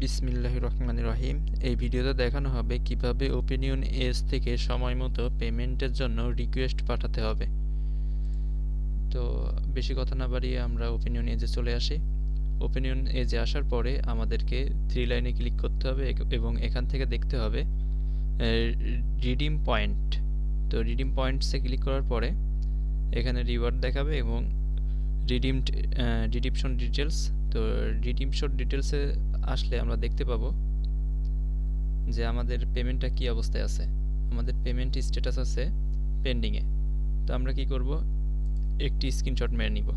বিসমিল্লাহির রহমানির রহিম। এই ভিডিওতে দেখানো হবে কিভাবে ওপিনিয়ন এজ থেকে সময় মতো পেমেন্টের জন্য রিকোয়েস্ট পাঠাতে হবে। তো বেশি কথা না বাড়িয়ে আমরা ওপিনিয়ন এজে চলে আসি। ওপিনিয়ন এজে আসার পরে আমাদেরকে থ্রি লাইনে ক্লিক করতে হবে এবং এখান থেকে দেখতে হবে রিডিম পয়েন্ট। তো রিডিম পয়েন্টসে ক্লিক করার পরে এখানে রিওয়ার্ড দেখাবে এবং রিডিমশন ডিটেলস। তো রিডিমশন ডিটেলসে আসলে আমরা দেখতে পাবো যে আমাদের পেমেন্টটা কি অবস্থায় আছে। আমাদের পেমেন্ট স্ট্যাটাস আছে পেন্ডিংয়ে। তো আমরা কি করব, একটি স্ক্রিনশট মেরে নিব।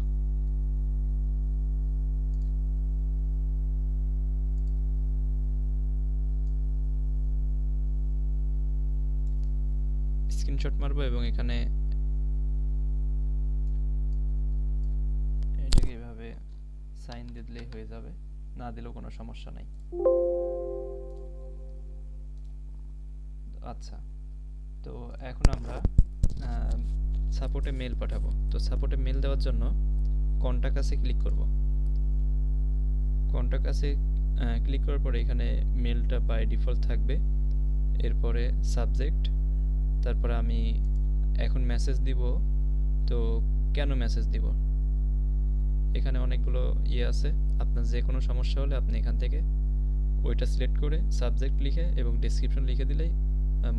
স্ক্রিনশট মারবো এবং এখানে এটাকে এভাবে সাইন দিলেই হয়ে যাবে, না দিলেও কোনো সমস্যা নাই। আচ্ছা, তো এখন আমরা সাপোর্টে মেল পাঠাবো। তো সাপোর্টে মেল দেওয়ার জন্য কন্টাক্ট আসে ক্লিক করব। কন্টাক্ট আসে ক্লিক করার পরে এখানে মেলটা বাই ডিফল্ট থাকবে। এরপরে সাবজেক্ট, তারপরে আমি এখন মেসেজ দিব। তো কেন মেসেজ দিব, এখানে অনেকগুলো আছে। আপনার যে কোনো সমস্যা হলে আপনি এখান থেকে ওইটা সিলেক্ট করে সাবজেক্ট লিখে এবং ডেসক্রিপশন লিখে দিলেই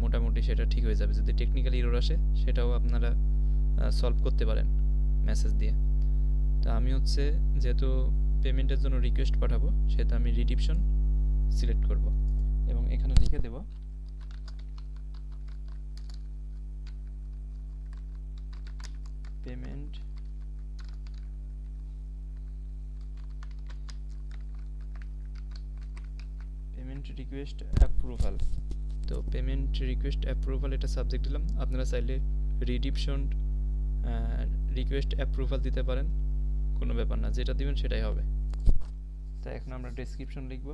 মোটামুটি সেটা ঠিক হয়ে যাবে। যদি টেকনিক্যাল এরর আসে সেটাও আপনারা সলভ করতে পারেন মেসেজ দিয়ে। তো আমি যেহেতু পেমেন্টের জন্য রিকোয়েস্ট পাঠাবো, সেহেতু আমি রিডিপশন সিলেক্ট করব এবং এখানে লিখে দেব পেমেন্ট রিকোয়েস্ট অ্যাপ্রুভাল। তো পেমেন্ট রিকোয়েস্ট অ্যাপ্রুভাল এটা সাবজেক্ট দিলাম। আপনারা চাইলে রিডিপশন রিকোয়েস্ট অ্যাপ্রুভাল দিতে পারেন, কোনো ব্যাপার না, যেটা দিবেন সেটাই হবে। তো এখন আমরা ডেসক্রিপশন লিখব।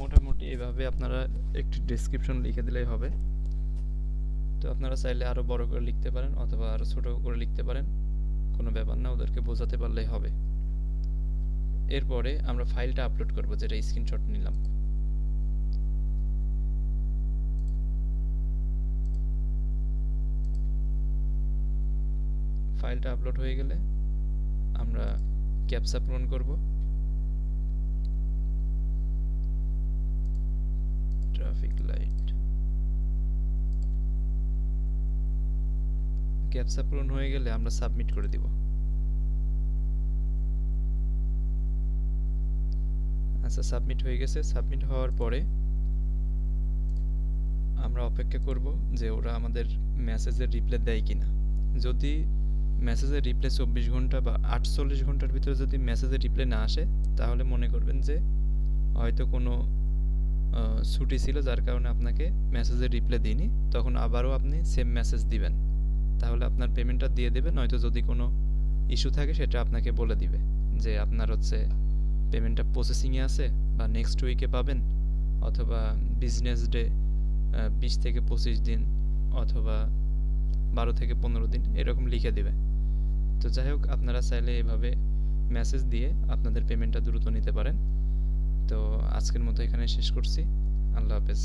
মোটামুটি এভাবে আপনারা একটি ডেসক্রিপশন লিখে দিলেই হবে। তো আপনারা চাইলে আরও বড় করে লিখতে পারেন অথবা আরও ছোট করে লিখতে পারেন, কোনো ব্যাপার না, ওদেরকে বোঝাতে পারলেই হবে। এরপরে আমরা ফাইলটা আপলোড করব, যেটা স্ক্রিনশট নিলাম। ফাইলটা আপলোড হয়ে গেলে আমরা ক্যাপচা পূরণ করব। ট্রাফিক লাইট, ক্যাপচা পূরণ হয়ে গেলে আমরা সাবমিট করে দিব। আচ্ছা, সাবমিট হয়ে গেছে। সাবমিট হওয়ার পরে আমরা অপেক্ষা করব যে ওরা আমাদের মেসেজের রিপ্লাই দেয় কিনা। যদি মেসেজের রিপ্লাই 24 ঘন্টা বা 48 ঘন্টার ভিতরে যদি মেসেজের রিপ্লাই না আসে, তাহলে মনে করবেন যে হয়তো কোনো ছুটি ছিল, যার কারণে আপনাকে মেসেজের রিপ্লাই দিইনি। তখন আবারও আপনি সেম মেসেজ দিবেন, তাহলে আপনার পেমেন্টটা দিয়ে দেবে। নয়তো যদি কোনো ইস্যু থাকে সেটা আপনাকে বলে দিবে যে আপনার পেমেন্টটা প্রসেসিংয়ে আছে বা নেক্সট উইকে পাবেন, অথবা বিজনেস ডে 20 থেকে 25 দিন অথবা 12 থেকে 15 দিন এরকম লিখে দিবে। তো যাই হোক, আপনারা চাইলে এভাবে মেসেজ দিয়ে আপনাদের পেমেন্টটা দ্রুত নিতে পারেন। তো আজকের মতো এখানে শেষ করছি। আল্লাহ হাফেজ।